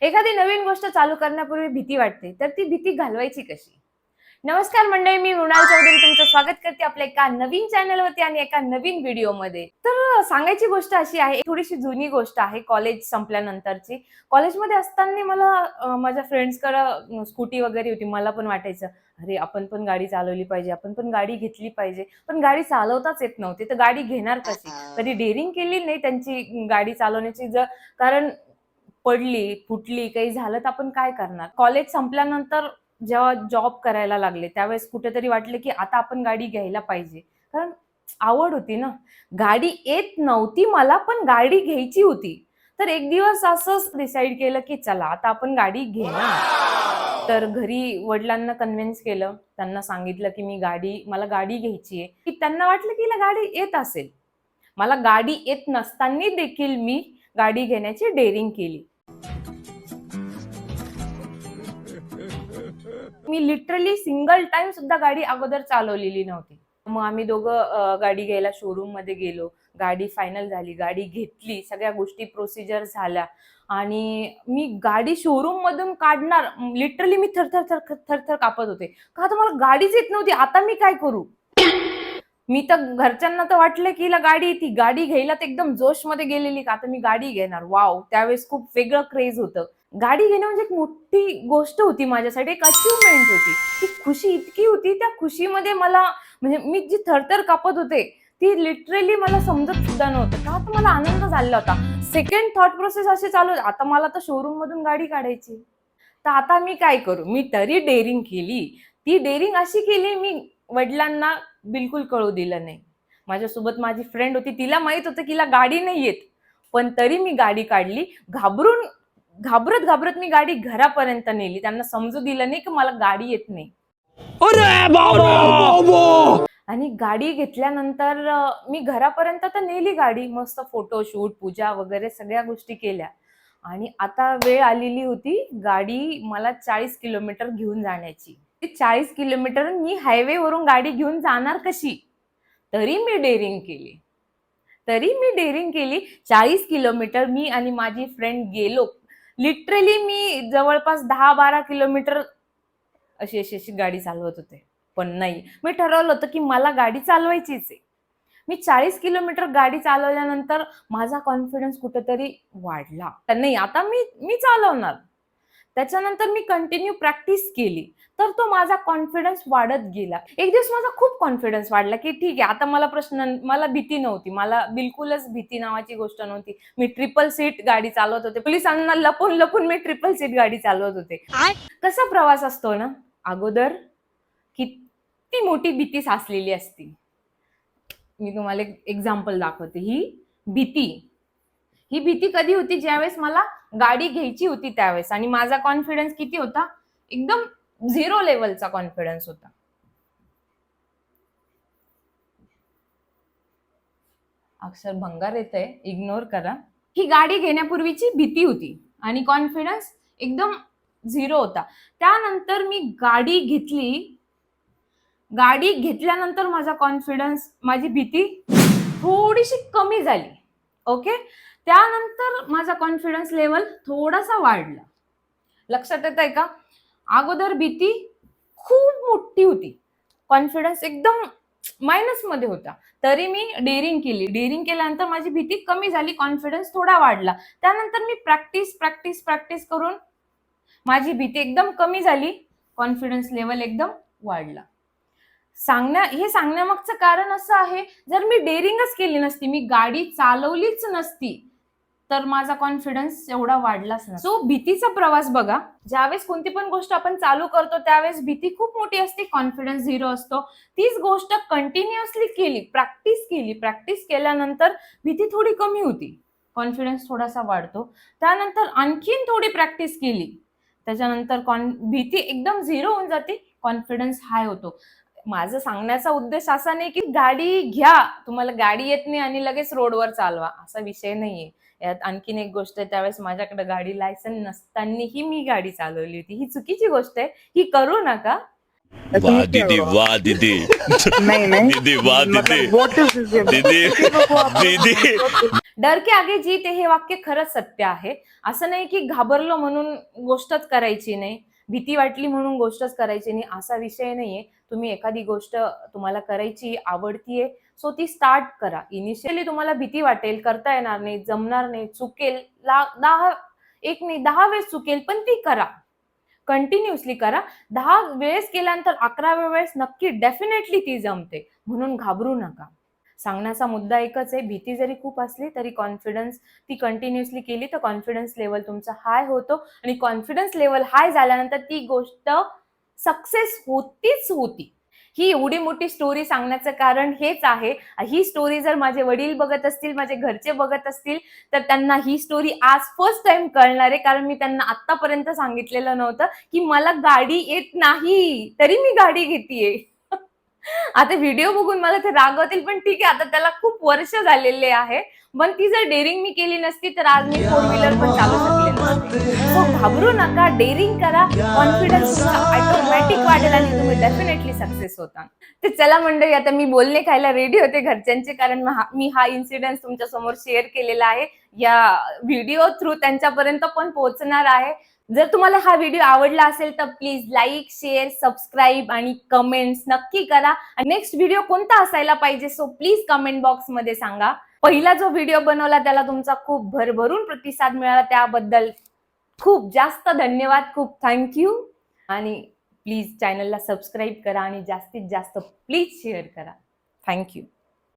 एखादी नवीन गोष्ट चालू करण्यापूर्वी भीती वाटते, तर ती भीती घालवायची कशी? नमस्कार मंडळी, मी मृणाल चौधरी तुमचं स्वागत करते आपल्या एका नवीन चॅनलवरती आणि एका नवीन व्हिडिओमध्ये. तर सांगायची गोष्ट अशी आहे, थोडीशी जुनी गोष्ट आहे, कॉलेज संपल्यानंतरची. कॉलेजमध्ये असताना मला माझ्या फ्रेंड्सकडे स्कूटी वगैरे होती. मला पण वाटायचं, अरे आपण पण गाडी चालवली पाहिजे, आपण पण गाडी घेतली पाहिजे. पण गाडी चालवताच येत नव्हती, तर गाडी घेणार कशी? कधी डेअरिंग केली नाही त्यांची गाडी चालवण्याची. कारण पडली, फुटली, काही झालं तर आपण काय करणार? कॉलेज संपल्यानंतर जेव्हा जॉब करायला लागले, त्यावेळेस कुठेतरी वाटलं, की आता आपण गाडी घ्यायला पाहिजे. कारण आवड होती ना. गाडी येत नव्हती मला, पण गाडी घ्यायची होती. तर एक दिवस असंच डिसाईड केलं, की चला आता आपण गाडी घेणार. तर घरी वडिलांना कन्व्हिन्स केलं. त्यांना सांगितलं, की मला गाडी घ्यायची आहे. की त्यांना वाटलं, की हिला गाडी येत असेल. मला गाडी येत नसताना देखील मी गाडी घेण्याची डेअरिंग केली. मी लिटरली सिंगल टाइम सुद्धा गाडी अगोदर चालवलेली नव्हती. मग आम्ही दोघं गाडी घ्यायला शोरूम मध्ये गेलो. गाडी फायनल झाली, गाडी घेतली, सगळ्या गोष्टी प्रोसिजर झाल्या आणि मी गाडी शोरूम मधून काढणार, लिटरली मी थरथर कापत होते. का तर मला गाडीच येत नव्हती. आता मी काय करू? मी तर घरच्यांना तर वाटलं, की हिला गाडी येते. गाडी घ्यायला तर एकदम जोशमध्ये गेलेली, का आता मी गाडी घेणार. वॉव! त्यावेळेस खूप वेगळं क्रेज होतं. गाडी घेणं म्हणजे एक मोठी गोष्ट होती माझ्यासाठी, एक अचीव्हमेंट होती. ती खुशी इतकी होती, त्या खुशीमध्ये मला म्हणजे मी जी थरथर कापत होते, ती लिटरली मला समजत सुद्धा नव्हतं. का तर मला आनंद झाला होता. सेकंड थॉट प्रोसेस अशी चालू होती, आता मला तर शोरूम मधून गाडी काढायची. तर आता मी काय करू? मी तरी डेअरिंग केली. ती डेअरिंग अशी केली, मी वडिलांना बिलकुल कळू दिलं नाही. माझ्यासोबत माझी फ्रेंड होती, तिला माहित होतं की हिला गाडी नाही येत. पण तरी मी गाडी काढली. घाबरत मी गाडी घरापर्यंत नेली. त्यांना समजू दिलं नाही की मला गाडी येत नाही. अरे बाबा! आणि गाडी घेतल्यानंतर मी घरापर्यंत तर नेली गाडी. मस्त फोटोशूट, पूजा वगैरे सगळ्या गोष्टी केल्या. आणि आता वेळ आलेली होती गाडी मला 40 किलोमीटर घेऊन जाण्याची. 40 किलोमीटर मी हायवेवरून गाडी घेऊन जाणार कशी? तरी मी डेअरिंग केली. 40 किलोमीटर मी आणि माझी फ्रेंड गेलो. लिटरली मी जवळपास 10-12 किलोमीटर अशी गाडी चालवत होते. पण नाही, मी ठरवलं होतं की मला गाडी चालवायचीच आहे. मी 40 किलोमीटर गाडी चालवल्यानंतर माझा कॉन्फिडन्स कुठेतरी वाढला. तर नाही, आता मी चालवणार. त्याच्यानंतर मी कंटिन्यू प्रॅक्टिस केली. तर तो माझा कॉन्फिडन्स वाढत गेला. एक दिवस माझा खूप कॉन्फिडन्स वाढला, की ठीक आहे, आता मला भीती नव्हती. मला बिलकुलच भीती नावाची गोष्ट नव्हती. मी ट्रिपल सीट गाडी चालवत होते. पोलिसांना लपून मी ट्रिपल सीट गाडी चालवत होते. कसा प्रवास असतो ना, अगोदर किती मोठी भीती साचलेली असती. मी तुम्हाला एक एक्झाम्पल दाखवते. ही भीती कधी होती? ज्यावेळेस मला गाडी घ्यायची होती त्यावेळेस. आणि माझा कॉन्फिडन्स किती होता? एकदम 0 लेवलचा कॉन्फिडन्स होता. अक्षर भंगार येतंय, इग्नोर करा. ही गाडी घेण्यापूर्वीची भीती होती आणि कॉन्फिडन्स एकदम 0 होता. त्यानंतर मी गाडी घेतली. गाडी घेतल्यानंतर माझा कॉन्फिडन्स, माझी भीती थोडीशी कमी झाली. ओके. त्यानंतर माझा कॉन्फिडन्स लेवल थोडासा वाढला. लक्षात येत आहे का? अगोदर भीती खूप मोठी होती. कॉन्फिडन्स एकदम मायनस मध्ये होता. तरी मी डेअरिंग केली. डेअरिंग केल्यानंतर माझी भीती कमी झाली, कॉन्फिडन्स थोडा वाढला. त्यानंतर मी प्रॅक्टिस करून माझी भीती एकदम कमी झाली, कॉन्फिडन्स लेवल एकदम वाढला. हे सांगण्यामागचं कारण असं आहे, जर मी डेअरिंगच केली नसती, मी गाडी चालवलीच नसती, तर माझा कॉन्फिडन्स एवढा वाढलाच नसता. सो भीतीचा प्रवास बघा. ज्यावेळेस कोणती पण गोष्ट आपण चालू करतो त्यावेळेस भीती खूप मोठी असते, कॉन्फिडन्स 0 असतो. तीच गोष्ट कंटिन्युअसली केली, प्रॅक्टिस केल्यानंतर भीती थोडी कमी होती, कॉन्फिडन्स थोडासा वाढतो. त्यानंतर आणखीन थोडी प्रॅक्टिस केली, त्याच्यानंतर भीती एकदम 0 होऊन जाते, कॉन्फिडन्स हाय होतो. माझं सांगण्याचा उद्देश असा नाही की गाडी घ्या, तुम्हाला गाडी येत नाही आणि लगेच रोडवर चालवा, असा विषय नाहीये. यात आणखीन एक गोष्ट आहे, त्यावेळेस माझ्याकडे गाडी लायसन नसतानाही मी गाडी चालवली होती. ही चुकीची गोष्ट आहे, ही करू नका. वाह दीदी, वाह दीदी, नहीं नहीं दीदी, वाह दीदी, मतलब what is this? दीदी, दीदी. डर के आगे जीत हे वाक्य खरंच सत्य आहे. असं नाही की घाबरलो म्हणून गोष्टच करायची नाही, भीती वाटली म्हणून गोष्टच करायची नाही, असा विषय नाहीये. तुम्ही एखादी गोष्ट तुम्हाला करायची आवडतीये, सो ती स्टार्ट करा. इनिशियली तुम्हाला भीती वाटेल, करता येणार नाही, जमणार नाही, चुकेल, 10 एक नाही 10 वेळेस चुकेल, पण ती करा. कंटिन्युअसली करा. 10 वेळेस केल्यानंतर 11व्या वेळेस नक्की डेफिनेटली ती जमते. म्हणून घाबरू नका. सांगण्याचा मुद्दा एकच आहे, भीती जरी खूप असली तरी कॉन्फिडन्स ती कंटिन्युअसली केली तर कॉन्फिडन्स लेव्हल तुमचा हाय होतो आणि कॉन्फिडन्स लेव्हल हाय झाल्यानंतर ती गोष्ट सक्सेस होतीच होती. ही एवढी मोठी स्टोरी सांगण्याचं कारण हेच आहे. ही स्टोरी जर माझे वडील बघत असतील, माझे घरचे बघत असतील, तर त्यांना ही स्टोरी आज फर्स्ट टाइम कळणार आहे. कारण मी त्यांना आत्तापर्यंत सांगितलेलं नव्हतं, की मला गाडी येत नाही, तरी मी गाडी घेतीये. आता व्हिडिओ बघून मला ते रागवतील, पण ठीक आहे, आता त्याला खूप वर्ष झालेले आहे. पण ती जर डेअरिंग मी केली नसती, तर आज मी 4 व्हीलर पण चालू शकले नसते. सो घाबरू नका, डेअरिंग करा, कॉन्फिडन्स तुमचा ऑटोमॅटिक वाढेल आणि तुम्ही डेफिनेटली सक्सेस होता. तर चला मंडळी, आता मी बोलणे खायला रेडी होते घरच्यांचे, कारण मी हा इन्सिडेंट तुमच्या समोर शेअर केलेला आहे. या व्हिडिओ थ्रू त्यांच्यापर्यंत पण पोहोचणार आहे. जर तुम्हाला हा व्हिडिओ आवडला असेल तर प्लीज लाईक, शेअर, सबस्क्राईब आणि कमेंट्स नक्की करा. आणि नेक्स्ट व्हिडिओ कोणता असायला पाहिजे, सो प्लीज कमेंट बॉक्स मध्ये सांगा. पहिला जो व्हिडिओ बनवला त्याला तुमचा खूप भरभरून प्रतिसाद मिळाला, त्याबद्दल खूप जास्त धन्यवाद, खूप थँक्यू. आणि प्लीज चॅनलला सबस्क्राईब करा आणि जास्तीत जास्त प्लीज शेअर करा. थँक्यू.